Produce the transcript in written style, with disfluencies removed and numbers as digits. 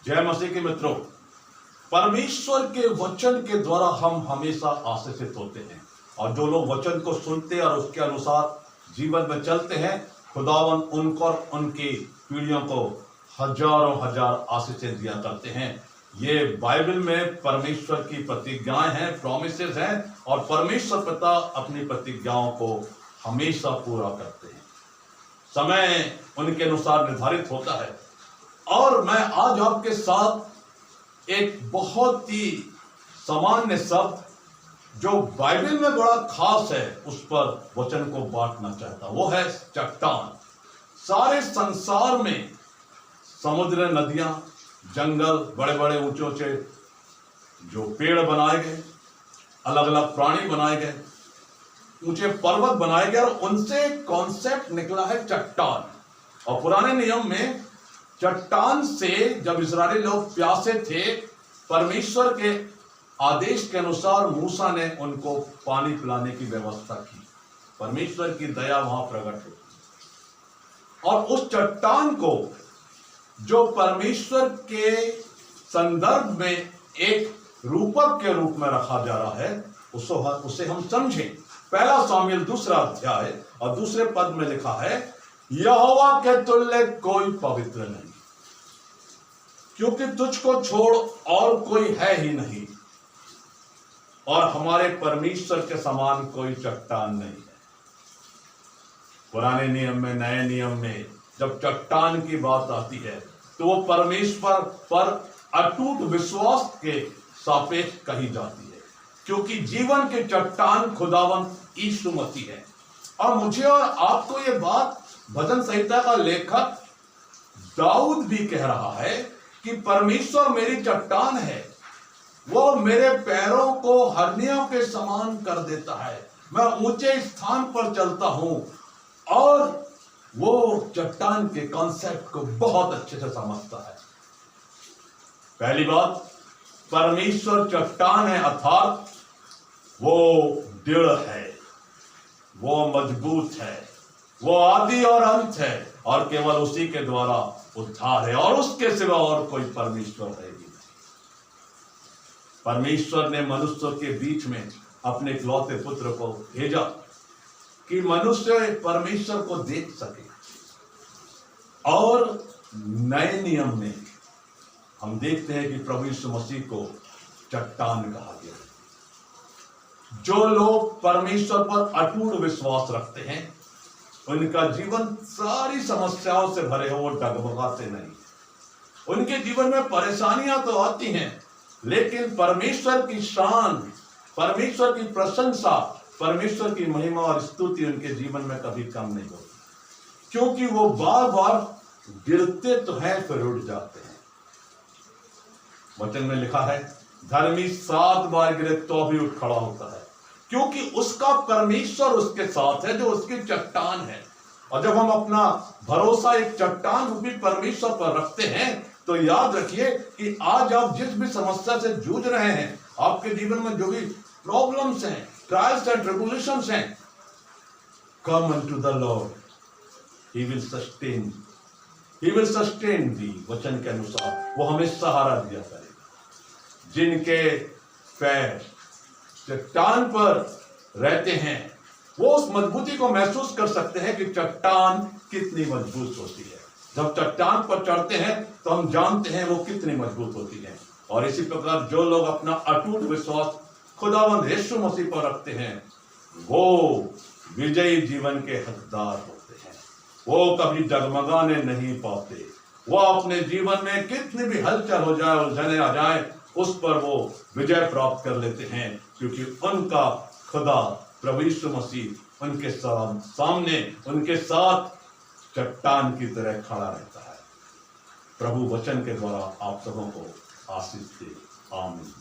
जय मसीह के मित्रों, परमेश्वर के वचन के द्वारा हम हमेशा आशीषित होते हैं और जो लोग वचन को सुनते और उसके अनुसार जीवन में चलते हैं, खुदावन उनको और उनकी पीढ़ियों को हजारों हजार आशीषें दिया करते हैं। ये बाइबल में परमेश्वर की प्रतिज्ञाएं हैं, प्रॉमिसेस हैं, और परमेश्वर पिता अपनी प्रतिज्ञाओं को हमेशा पूरा करते हैं। समय उनके अनुसार निर्धारित होता है। और मैं आज आपके साथ एक बहुत ही सामान्य शब्द जो बाइबल में बड़ा खास है उस पर वचन को बांटना चाहता, वो है चट्टान। सारे संसार में समुद्र, नदियां, जंगल, बड़े बड़े ऊंचे ऊंचे जो पेड़ बनाए गए, अलग अलग प्राणी बनाए गए, ऊंचे पर्वत बनाए गए, और उनसे कॉन्सेप्ट निकला है चट्टान। और पुराने नियम में चट्टान से जब इस्राएली लोग प्यासे थे, परमेश्वर के आदेश के अनुसार मूसा ने उनको पानी पिलाने की व्यवस्था की। परमेश्वर की दया वहां प्रकट हुई और उस चट्टान को जो परमेश्वर के संदर्भ में एक रूपक के रूप में रखा जा रहा है, उसे हम समझें। पहला सामुएल 2 अध्याय और 2 पद में लिखा है, यहोवा के तुल्य कोई पवित्र नहीं, क्योंकि तुझको छोड़ और कोई है ही नहीं, और हमारे परमेश्वर के समान कोई चट्टान नहीं है। पुराने नियम में, नए नियम में जब चट्टान की बात आती है तो वो परमेश्वर पर अटूट विश्वास के सापेक्ष कही जाती है, क्योंकि जीवन के चट्टान खुदावंत यीशु मसीह है। और मुझे और आपको ये बात भजन संहिता का लेखक दाऊद भी कह रहा है कि परमेश्वर मेरी चट्टान है, वो मेरे पैरों को हरनियों के समान कर देता है, मैं ऊंचे स्थान पर चलता हूं। और वो चट्टान के कॉन्सेप्ट को बहुत अच्छे से समझता है। पहली बात, परमेश्वर चट्टान है, अर्थात वो दृढ़ है, वो मजबूत है, वो आदि और अंत है, और केवल उसी के द्वारा उद्धार है, और उसके सिवा और कोई परमेश्वर है ही नहीं। परमेश्वर ने मनुष्य के बीच में अपने इकलौते पुत्र को भेजा कि मनुष्य परमेश्वर को देख सके। और नए नियम में हम देखते हैं कि प्रभु यीशु मसीह को चट्टान कहा गया। जो लोग परमेश्वर पर अटूट विश्वास रखते हैं, उनका जीवन सारी समस्याओं से भरे हो, वो डगमगाते नहीं। उनके जीवन में परेशानियां तो आती हैं, लेकिन परमेश्वर की शान, परमेश्वर की प्रशंसा, परमेश्वर की महिमा और स्तुति उनके जीवन में कभी कम नहीं होती, क्योंकि वो बार बार गिरते तो हैं फिर उठ जाते हैं। वचन में लिखा है, धर्मी 7 बार गिरे तो भी उठ खड़ा होता है, क्योंकि उसका परमेश्वर उसके साथ है, जो उसकी चट्टान है। और जब हम अपना भरोसा एक चट्टान रूपी परमेश्वर पर रखते हैं, तो याद रखिए कि आज आप जिस भी समस्या से जूझ रहे हैं, आपके जीवन में जो भी प्रॉब्लम्स हैं, ट्रायल्स एंड ट्रिब्युलेशंस हैं, come unto the Lord, he will sustain, he will sustain thee. वचन के अनुसार वो हमें सहारा दिया करेगा। जिनके पैर चट्टान पर रहते हैं, वो उस मजबूती को महसूस कर सकते हैं कि चट्टान कितनी मजबूत होती है। जब चट्टान पर चढ़ते हैं तो हम जानते हैं वो कितनी मजबूत होती है। और इसी प्रकार जो लोग अपना अटूट विश्वास खुदावंद यीशु मसीह पर रखते हैं, वो विजयी जीवन के हकदार होते हैं। वो कभी डगमगाने नहीं पाते। वो अपने जीवन में कितनी भी हलचल हो जाए, उलझने आ जाए, उस पर वो विजय प्राप्त कर लेते हैं, क्योंकि उनका खुदा प्रभु यीशु मसीह उनके सामने, उनके साथ चट्टान की तरह खड़ा रहता है। प्रभु वचन के द्वारा आप सबों को आशीष दे। आमीन।